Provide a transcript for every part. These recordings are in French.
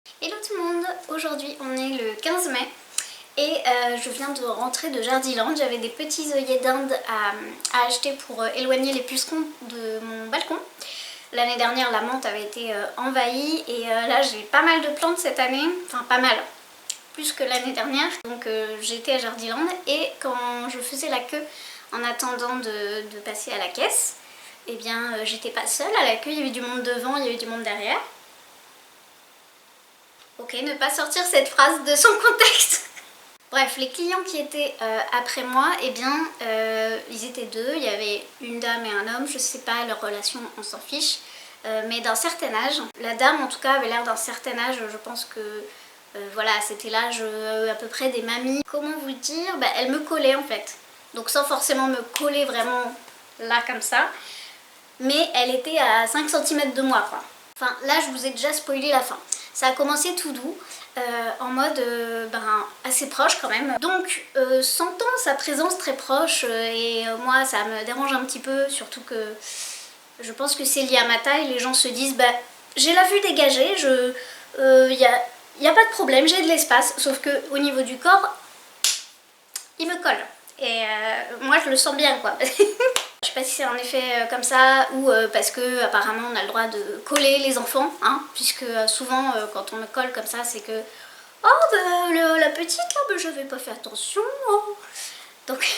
Hello tout le monde, aujourd'hui on est le 15 mai et je viens de rentrer de Jardiland. J'avais des petits œillets d'Inde à acheter pour éloigner les pucerons de mon balcon. L'année dernière la menthe avait été envahie et là j'ai pas mal de plantes cette année, enfin pas mal, plus que l'année dernière. Donc j'étais à Jardiland et quand je faisais la queue en attendant de passer à la caisse, eh bien j'étais pas seule à la queue, il y avait du monde devant, il y avait du monde derrière. Ok, ne pas sortir cette phrase de son contexte. Bref, les clients qui étaient après moi, eh bien, ils étaient deux. Il y avait une dame et un homme, je sais pas, leur relation, on s'en fiche. Mais d'un certain âge. La dame, en tout cas, avait l'air d'un certain âge. Je pense que, voilà, c'était l'âge à peu près des mamies. Comment vous dire, bah, elle me collait en fait. Donc sans forcément me coller vraiment là, comme ça. Mais elle était à 5 cm de moi, quoi. Enfin, là, je vous ai déjà spoilé la fin. Ça a commencé tout doux, en mode assez proche quand même. Donc, sentant sa présence très proche, et moi, ça me dérange un petit peu, surtout que je pense que c'est lié à ma taille. Les gens se disent, bah, j'ai la vue dégagée, y a pas de problème, j'ai de l'espace. Sauf que au niveau du corps, il me colle. Et moi, je le sens bien, quoi. Je sais pas si c'est un effet comme ça ou parce que apparemment on a le droit de coller les enfants, hein, puisque souvent quand on me colle comme ça c'est que oh bah, la petite là, bah, j'avais pas fait attention. Oh. Donc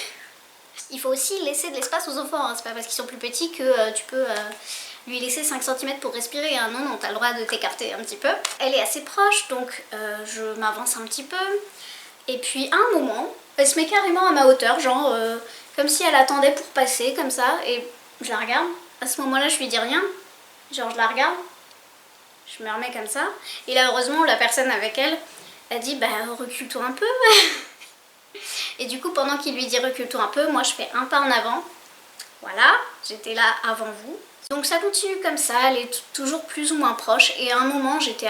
il faut aussi laisser de l'espace aux enfants, hein. C'est pas parce qu'ils sont plus petits que tu peux lui laisser 5 cm pour respirer, hein. Non, non, t'as le droit de t'écarter un petit peu. Elle est assez proche donc je m'avance un petit peu et puis à un moment elle se met carrément à ma hauteur, genre comme si elle attendait pour passer, comme ça, et je la regarde. À ce moment-là, je lui dis rien. Genre, je la regarde, je me remets comme ça. Et là, heureusement, la personne avec elle, elle dit, bah, recule-toi un peu. Et du coup, pendant qu'il lui dit recule-toi un peu, moi, je fais un pas en avant. Voilà, j'étais là avant vous. Donc ça continue comme ça, elle est toujours plus ou moins proche. Et à un moment, j'étais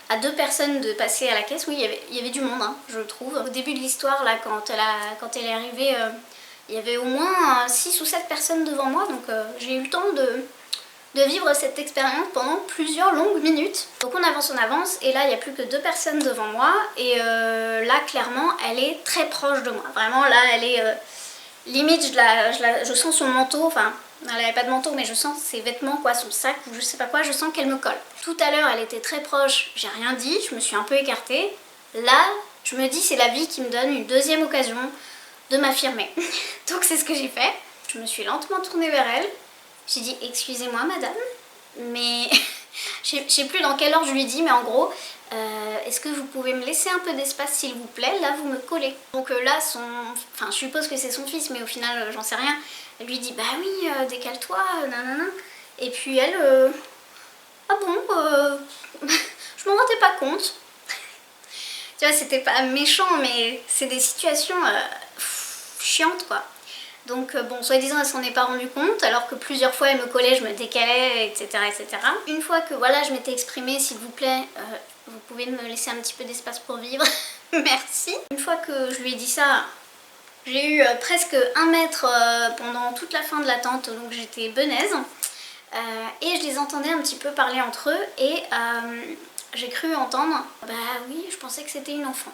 à 2 personnes de passer à la caisse. Oui, il y avait du monde, hein, je trouve. Au début de l'histoire, là, quand elle est arrivée, il y avait au moins 6 ou 7 personnes devant moi. Donc j'ai eu le temps de vivre cette expérience pendant plusieurs longues minutes. Donc on avance, et là, il n'y a plus que 2 personnes devant moi. Et là, clairement, elle est très proche de moi. Vraiment, là, elle est... limite, je sens son manteau, enfin... Elle n'avait pas de manteau, mais je sens ses vêtements, quoi, son sac ou je sais pas quoi, je sens qu'elle me colle. Tout à l'heure, elle était très proche, j'ai rien dit, je me suis un peu écartée. Là, je me dis, c'est la vie qui me donne une deuxième occasion de m'affirmer. Donc c'est ce que j'ai fait. Je me suis lentement tournée vers elle. J'ai dit, excusez-moi madame, mais je sais plus dans quel ordre je lui ai dit, mais en gros, est-ce que vous pouvez me laisser un peu d'espace s'il vous plaît, là vous me collez. Donc là, enfin je suppose que c'est son fils, mais au final j'en sais rien. Elle lui dit, bah oui, décale-toi, nanana. Et puis elle, ah bon, je m'en rendais pas compte. Tu vois, c'était pas méchant, mais c'est des situations chiantes, quoi. Donc bon, soi-disant, elle s'en est pas rendue compte, alors que plusieurs fois elle me collait, je me décalais, etc. etc. Une fois que voilà, je m'étais exprimée, s'il vous plaît, vous pouvez me laisser un petit peu d'espace pour vivre, merci. Une fois que je lui ai dit ça, j'ai eu presque 1 mètre pendant toute la fin de l'attente, donc j'étais benaise. Et je les entendais un petit peu parler entre eux, et j'ai cru entendre, bah oui, je pensais que c'était une enfant.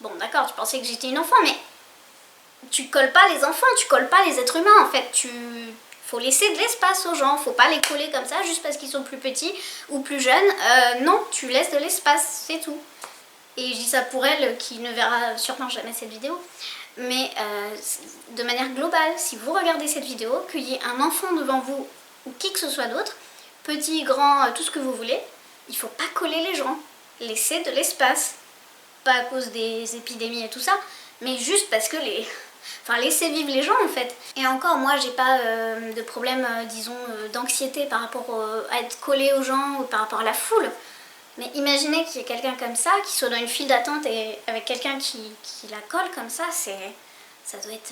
Bon d'accord, tu pensais que j'étais une enfant, mais tu colles pas les enfants, tu colles pas les êtres humains en fait. Faut laisser de l'espace aux gens, faut pas les coller comme ça juste parce qu'ils sont plus petits ou plus jeunes. Non, tu laisses de l'espace, c'est tout. Et je dis ça pour elle qui ne verra sûrement jamais cette vidéo. Mais de manière globale, si vous regardez cette vidéo, qu'il y ait un enfant devant vous ou qui que ce soit d'autre, petit, grand, tout ce que vous voulez, il faut pas coller les gens. Laissez de l'espace. Pas à cause des épidémies et tout ça, mais juste parce que enfin, laissez vivre les gens en fait. Et encore, moi j'ai pas de problème, disons, d'anxiété par rapport à être collée aux gens ou par rapport à la foule. Mais imaginez qu'il y ait quelqu'un comme ça, qui soit dans une file d'attente et avec quelqu'un qui la colle comme ça, ça doit être...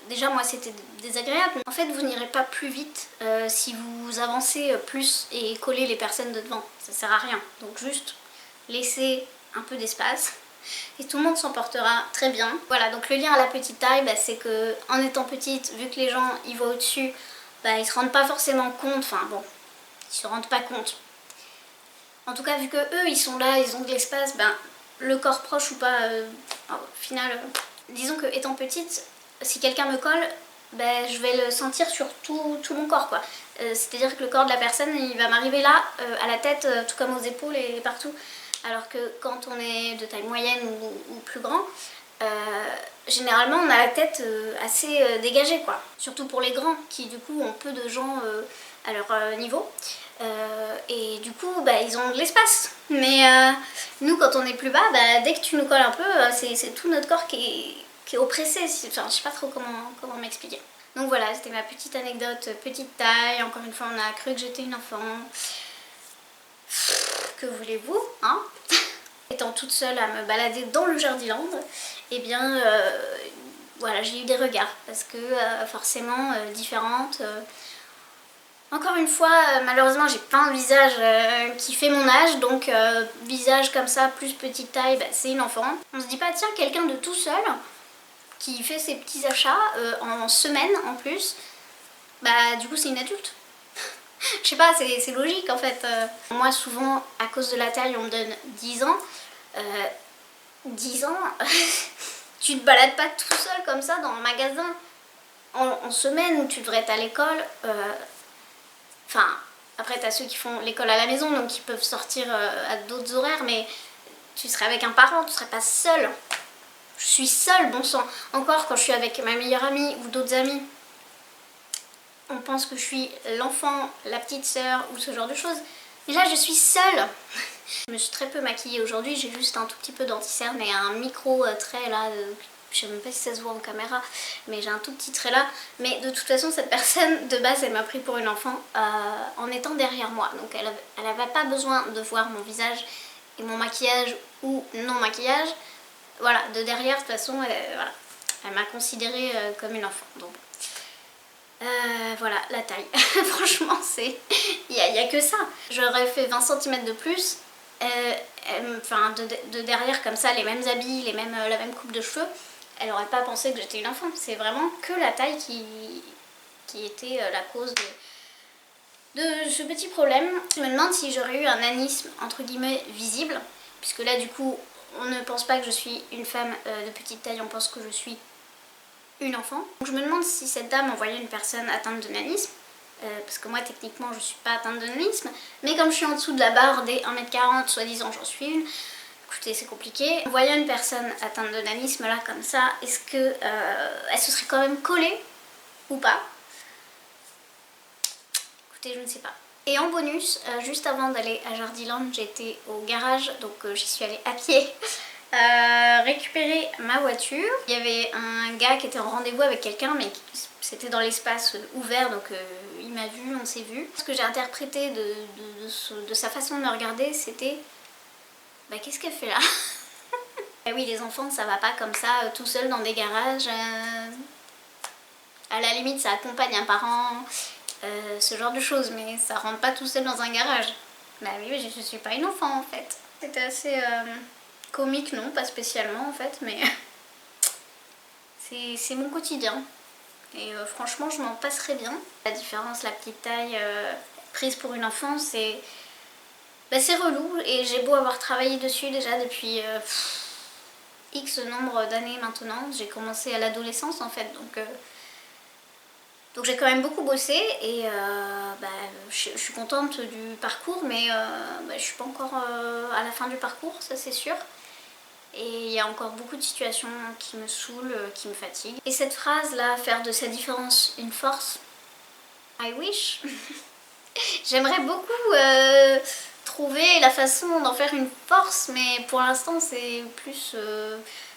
Déjà moi c'était désagréable. En fait vous n'irez pas plus vite si vous avancez plus et collez les personnes de devant. Ça sert à rien. Donc juste laissez un peu d'espace. Et tout le monde s'en portera très bien. Voilà, donc le lien à la petite taille, bah, c'est que en étant petite, vu que les gens y voient au-dessus, bah, ils se rendent pas forcément compte, enfin bon, ils se rendent pas compte. En tout cas, vu que eux ils sont là, ils ont de l'espace, ben le corps proche ou pas, au final, disons que étant petite, si quelqu'un me colle, ben, je vais le sentir sur tout mon corps, quoi. C'est-à-dire que le corps de la personne, il va m'arriver là, à la tête, tout comme aux épaules et partout. Alors que quand on est de taille moyenne ou plus grand, généralement on a la tête assez dégagée, quoi. Surtout pour les grands, qui du coup ont peu de gens à leur niveau. Et du coup, bah, ils ont de l'espace. Mais nous, quand on est plus bas, bah, dès que tu nous colles un peu, c'est tout notre corps qui est oppressé. Enfin, je sais pas trop comment m'expliquer. Donc voilà, c'était ma petite anecdote, petite taille. Encore une fois, on a cru que j'étais une enfant. Que voulez-vous, hein? Étant toute seule à me balader dans le Jardiland, eh bien, voilà, j'ai eu des regards. Parce que forcément, différentes. Encore une fois, malheureusement, j'ai pas un visage qui fait mon âge, donc visage comme ça, plus petite taille, bah, c'est une enfant. On se dit pas, tiens, quelqu'un de tout seul, qui fait ses petits achats en semaine en plus, bah du coup c'est une adulte. Je sais pas, c'est logique en fait. Moi souvent, à cause de la taille, on me donne 10 ans. 10 ans, tu te balades pas tout seul comme ça dans le magasin. En semaine où tu devrais être à l'école, enfin, après t'as ceux qui font l'école à la maison, donc ils peuvent sortir à d'autres horaires, mais tu serais avec un parent, tu serais pas seule. Je suis seule, bon sang. Encore quand je suis avec ma meilleure amie ou d'autres amis, on pense que je suis l'enfant, la petite sœur ou ce genre de choses. Mais là, je suis seule. Je me suis très peu maquillée aujourd'hui, j'ai juste un tout petit peu d'anti-cerne et un micro trait là, je sais même pas si ça se voit en caméra, mais j'ai un tout petit trait là. Mais de toute façon, cette personne, de base, elle m'a pris pour une enfant en étant derrière moi. Donc elle avait pas besoin de voir mon visage et mon maquillage ou non maquillage. Voilà, de derrière, de toute façon, voilà, elle m'a considérée comme une enfant. Donc, voilà, la taille. Franchement, il y a que ça. J'aurais fait 20 cm de plus, enfin, de derrière, comme ça, les mêmes habits, la même coupe de cheveux, elle aurait pas pensé que j'étais une enfant. C'est vraiment que la taille qui était la cause de ce petit problème. Je me demande si j'aurais eu un nanisme, entre guillemets, visible, puisque là, du coup, on ne pense pas que je suis une femme de petite taille, on pense que je suis une enfant. Donc je me demande si cette dame envoyait une personne atteinte de nanisme, parce que moi techniquement je suis pas atteinte de nanisme, mais comme je suis en dessous de la barre des 1m40, soi-disant j'en suis une, écoutez c'est compliqué. Voyant une personne atteinte de nanisme là comme ça, est-ce que elle se serait quand même collée ou pas? Écoutez, je ne sais pas. Et en bonus, juste avant d'aller à Jardiland, j'étais au garage, donc j'y suis allée à pied. Récupérer ma voiture. Il y avait un gars qui était en rendez-vous avec quelqu'un, mais c'était dans l'espace ouvert, donc il m'a vu, on s'est vu. Ce que j'ai interprété de sa façon de me regarder, c'était bah qu'est-ce qu'elle fait là? Et oui, les enfants, ça va pas comme ça, tout seul dans des garages. À la limite, ça accompagne un parent, ce genre de choses, mais ça rentre pas tout seul dans un garage. Bah oui, je suis pas une enfant en fait. C'était assez comique, non, pas spécialement en fait, mais c'est mon quotidien. Et franchement, je m'en passerais bien. La différence, la petite taille prise pour une enfant, c'est relou. Et j'ai beau avoir travaillé dessus déjà depuis X nombre d'années maintenant. J'ai commencé à l'adolescence en fait, donc j'ai quand même beaucoup bossé et je suis contente du parcours, mais je suis pas encore à la fin du parcours, ça c'est sûr. Et il y a encore beaucoup de situations qui me saoulent, qui me fatiguent. Et cette phrase là, faire de sa différence une force, I wish. J'aimerais beaucoup trouver la façon d'en faire une force, mais pour l'instant c'est plus...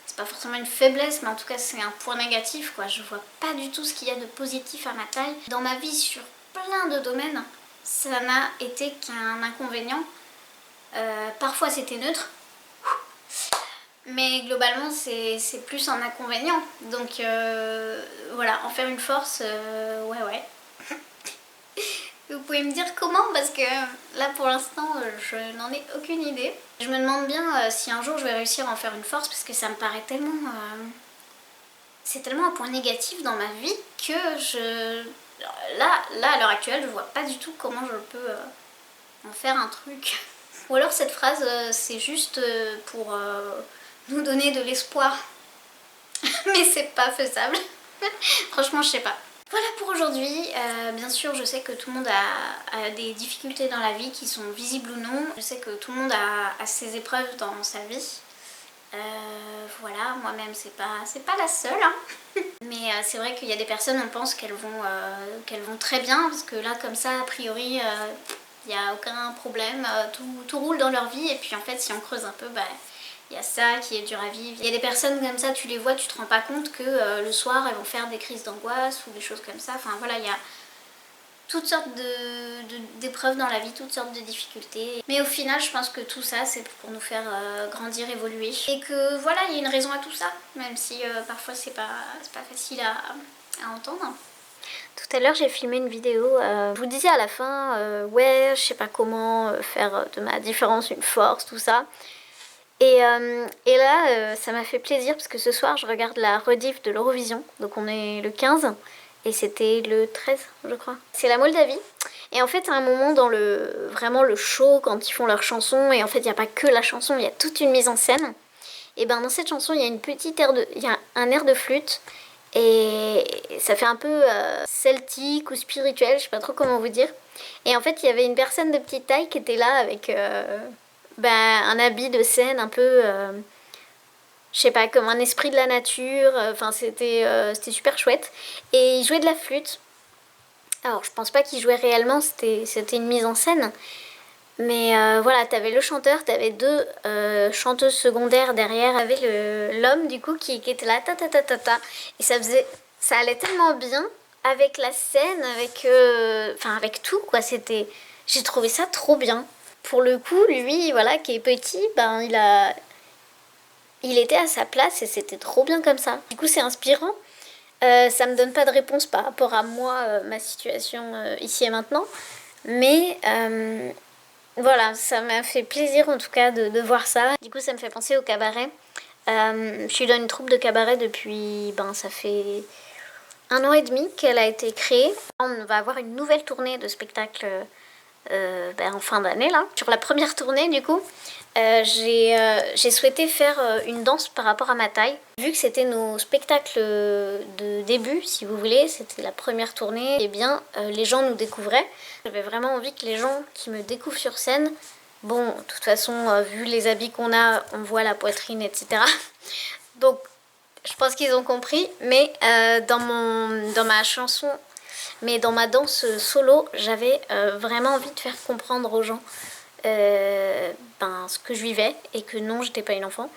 c'est pas forcément une faiblesse, mais en tout cas c'est un point négatif quoi. Je vois pas du tout ce qu'il y a de positif à ma taille. Dans ma vie sur plein de domaines, ça n'a été qu'un inconvénient. Parfois c'était neutre, mais globalement c'est plus un inconvénient. Donc voilà, en faire une force, ouais. Vous pouvez me dire comment, parce que là pour l'instant je n'en ai aucune idée. Je me demande bien si un jour je vais réussir à en faire une force, parce que ça me paraît tellement... c'est tellement un point négatif dans ma vie que là à l'heure actuelle je vois pas du tout comment je peux en faire un truc Ou alors cette phrase c'est juste pour nous donner de l'espoir. Mais c'est pas faisable. Franchement je sais pas. Voilà pour aujourd'hui. Bien sûr je sais que tout le monde a des difficultés dans la vie qui sont visibles ou non. Je sais que tout le monde a ses épreuves dans sa vie. Voilà, moi-même c'est pas la seule hein. Mais c'est vrai qu'il y a des personnes, on pense qu'elles vont très bien, parce que là comme ça a priori il n'y a aucun problème, tout roule dans leur vie, et puis en fait si on creuse un peu, bah il y a ça qui est dur à vivre. Il y a des personnes comme ça, tu les vois, tu te rends pas compte que le soir elles vont faire des crises d'angoisse ou des choses comme ça. Enfin voilà, il y a toutes sortes d'épreuves dans la vie, toutes sortes de difficultés. Mais au final, je pense que tout ça, c'est pour nous faire grandir, évoluer. Et que voilà, il y a une raison à tout ça, même si parfois c'est pas facile à entendre. Tout à l'heure, j'ai filmé une vidéo. Je vous disais à la fin, ouais, je sais pas comment faire de ma différence une force, tout ça. Et là, ça m'a fait plaisir parce que ce soir, je regarde la rediff de l'Eurovision. Donc on est le 15. Et c'était le 13, je crois. C'est la Moldavie. Et en fait, à un moment dans vraiment le show, quand ils font leur chanson, et en fait, il n'y a pas que la chanson, il y a toute une mise en scène. Et ben dans cette chanson, il y a il y a un air de flûte. Et ça fait un peu celtique ou spirituel, je sais pas trop comment vous dire. Et en fait, il y avait une personne de petite taille qui était là avec un habit de scène un peu... je sais pas, comme un esprit de la nature, enfin c'était super chouette. Et il jouait de la flûte. Alors je pense pas qu'il jouait réellement, c'était une mise en scène. Mais voilà, t'avais le chanteur, t'avais deux chanteuses secondaires derrière, avec l'homme du coup qui était là, ta ta ta ta ta. Et ça allait tellement bien avec la scène, avec tout quoi, j'ai trouvé ça trop bien. Pour le coup, lui, voilà, qui est petit, ben il était à sa place et c'était trop bien comme ça. Du coup, c'est inspirant. Ça me donne pas de réponse par rapport à moi, ma situation ici et maintenant. Mais voilà, ça m'a fait plaisir en tout cas de voir ça. Du coup, ça me fait penser au cabaret. Je suis dans une troupe de cabaret depuis, ça fait 1 an et demi qu'elle a été créée. On va avoir une nouvelle tournée de spectacles en fin d'année là. Sur la première tournée du coup, j'ai souhaité faire une danse par rapport à ma taille. Vu que c'était nos spectacles de début, si vous voulez, c'était la première tournée, et bien les gens nous découvraient. J'avais vraiment envie que les gens qui me découvrent sur scène, bon, de toute façon, vu les habits qu'on a, on voit la poitrine, etc. Donc, je pense qu'ils ont compris, mais dans ma chanson, mais dans ma danse solo, j'avais vraiment envie de faire comprendre aux gens ce que je vivais et que non, j'étais pas une enfant.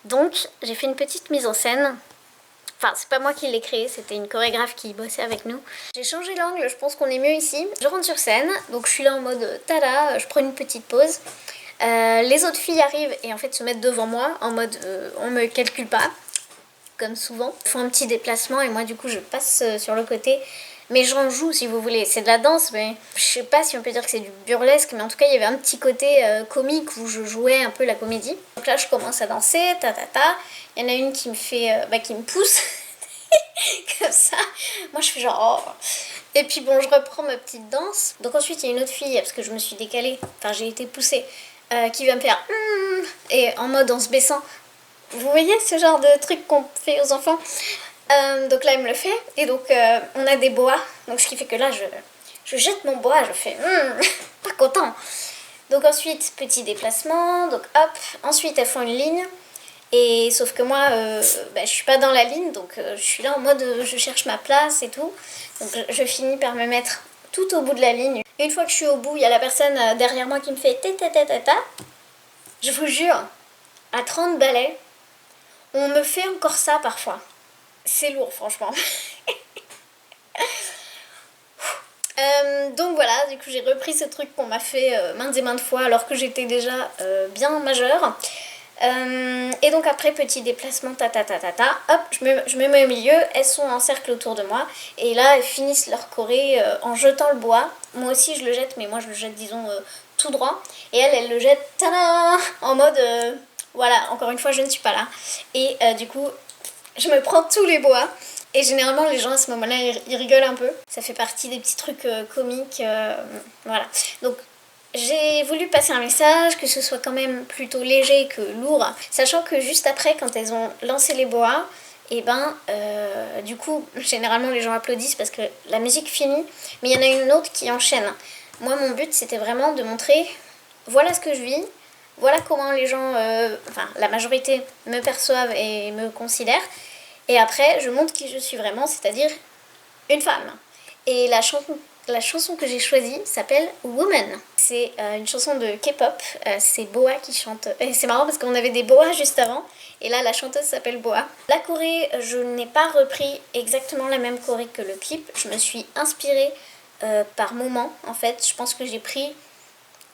Donc, j'ai fait une petite mise en scène. Enfin, c'est pas moi qui l'ai créé, c'était une chorégraphe qui bossait avec nous. J'ai changé l'angle, je pense qu'on est mieux ici. Je rentre sur scène, donc je suis là en mode tada, je prends une petite pause. Les autres filles arrivent et en fait se mettent devant moi en mode on me calcule pas, comme souvent. Ils font un petit déplacement et moi du coup je passe sur le côté. Mais j'en joue si vous voulez, c'est de la danse, mais je sais pas si on peut dire que c'est du burlesque, mais en tout cas il y avait un petit côté comique où je jouais un peu la comédie. Donc là je commence à danser, ta ta ta, il y en a une qui me fait, qui me pousse, comme ça, moi je fais genre oh. Et puis bon je reprends ma petite danse, donc ensuite il y a une autre fille, parce que je me suis décalée, enfin j'ai été poussée, qui va me faire et en mode en se baissant. Vous voyez ce genre de truc qu'on fait aux enfants? Donc là, elle me le fait. Et donc, on a des boas. Donc, ce qui fait que là, je jette mon bois. Je fais pas content. Donc, ensuite, petit déplacement. Donc, hop. Ensuite, elles font une ligne. Et sauf que moi, je suis pas dans la ligne. Donc, je suis là en mode je cherche ma place et tout. Donc, je finis par me mettre tout au bout de la ligne. Et une fois que je suis au bout, il y a la personne derrière moi qui me fait ta. Je vous jure, à 30 balais, on me fait encore ça parfois. C'est lourd franchement. Donc voilà, du coup j'ai repris ce truc qu'on m'a fait maintes et maintes fois alors que j'étais déjà bien majeure. Et donc après petit déplacement hop, je me mets au milieu, elles sont en cercle autour de moi et là elles finissent leur choré en jetant le bois. Moi aussi je le jette, mais moi je le jette disons tout droit et elles le jettent en mode voilà, encore une fois je ne suis pas là. Et du coup je me prends tous les bois. Et généralement, les gens à ce moment-là, ils rigolent un peu. Ça fait partie des petits trucs comiques. Voilà. Donc, j'ai voulu passer un message, que ce soit quand même plutôt léger que lourd, sachant que juste après, quand elles ont lancé les boas, et du coup, généralement les gens applaudissent parce que la musique finit, mais il y en a une autre qui enchaîne. Moi, mon but, c'était vraiment de montrer, voilà ce que je vis, voilà comment les gens, la majorité, me perçoivent et me considèrent, et après, je montre qui je suis vraiment, c'est-à-dire une femme. Et la chanson que j'ai choisie s'appelle Woman. C'est une chanson de K-pop, c'est Boa qui chante. Et c'est marrant parce qu'on avait des boas juste avant, et là la chanteuse s'appelle Boa. La choré, je n'ai pas repris exactement la même choré que le clip, je me suis inspirée par moment en fait. Je pense que j'ai pris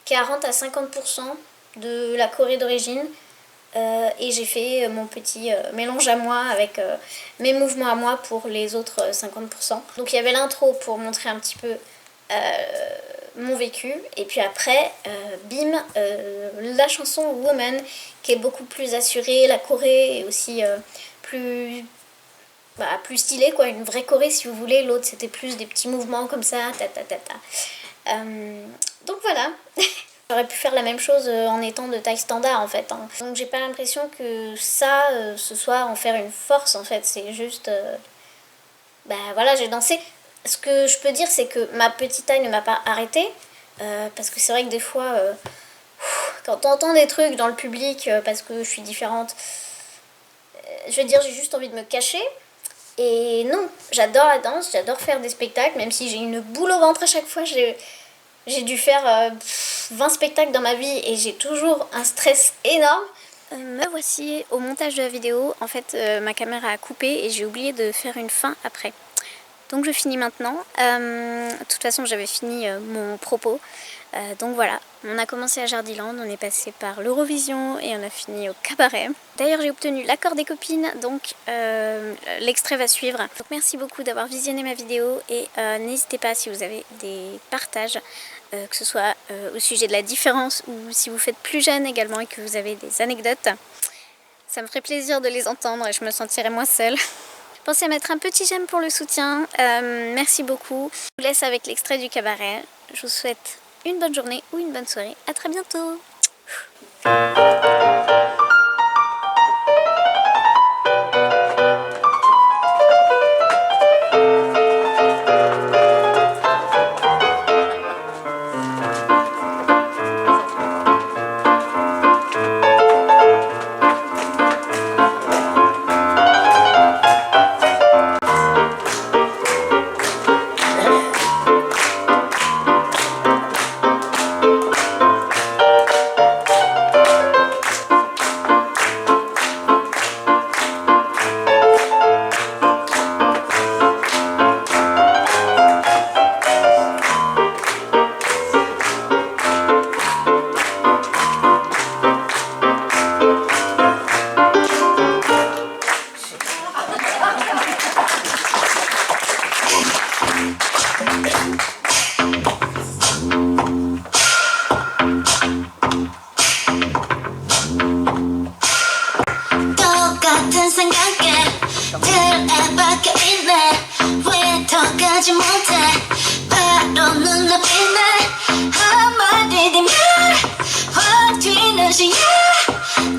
40 à 50% de la choré d'origine. Et j'ai fait mon petit mélange à moi avec mes mouvements à moi pour les autres 50%. Donc il y avait l'intro pour montrer un petit peu mon vécu, et puis après, bim, la chanson Woman qui est beaucoup plus assurée, la choré est aussi plus stylée quoi, une vraie choré si vous voulez. L'autre c'était plus des petits mouvements comme ça, ta ta ta ta. Donc voilà. J'aurais pu faire la même chose en étant de taille standard en fait. Donc j'ai pas l'impression que ça, ce soit en faire une force en fait. C'est juste... voilà, j'ai dansé. Ce que je peux dire, c'est que ma petite taille ne m'a pas arrêtée. Parce que c'est vrai que des fois, quand t'entends des trucs dans le public parce que je suis différente, je veux dire, j'ai juste envie de me cacher. Et non, j'adore la danse, j'adore faire des spectacles, même si j'ai une boule au ventre à chaque fois. J'ai dû faire 20 spectacles dans ma vie et j'ai toujours un stress énorme. Me voici au montage de la vidéo. En fait, ma caméra a coupé et j'ai oublié de faire une fin après. Donc je finis maintenant. De toute façon, j'avais fini mon propos. Donc voilà, on a commencé à Jardiland, on est passé par l'Eurovision et on a fini au cabaret. D'ailleurs j'ai obtenu l'accord des copines, donc l'extrait va suivre. Donc merci beaucoup d'avoir visionné ma vidéo et n'hésitez pas si vous avez des partages, que ce soit au sujet de la différence ou si vous faites plus jeune également et que vous avez des anecdotes. Ça me ferait plaisir de les entendre et je me sentirai moins seule. Pensez à mettre un petit j'aime pour le soutien, merci beaucoup. Je vous laisse avec l'extrait du cabaret, je vous souhaite une bonne journée ou une bonne soirée. À très bientôt. 하지 못해 바로 눈앞이 날 한마디 되면 확 튀는 시야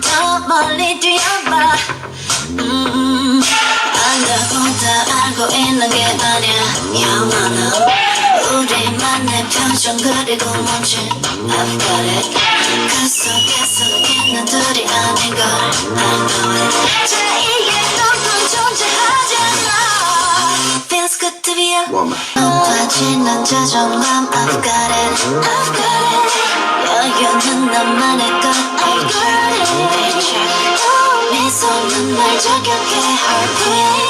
더 멀리 뛰어봐 안다고 다 알고 있는 게 아니야 영원한 우리만의 표정 그리고 뭔지 I've got it 그 속에서 있는 둘이 아닌 걸 I know it 제2의 너는 존재하잖아 Feels good to be a woman 높아지는 자존감 I've got it I've got it 여유는 나만의 것 I've got it 미소는 날 저격해 Heartbeat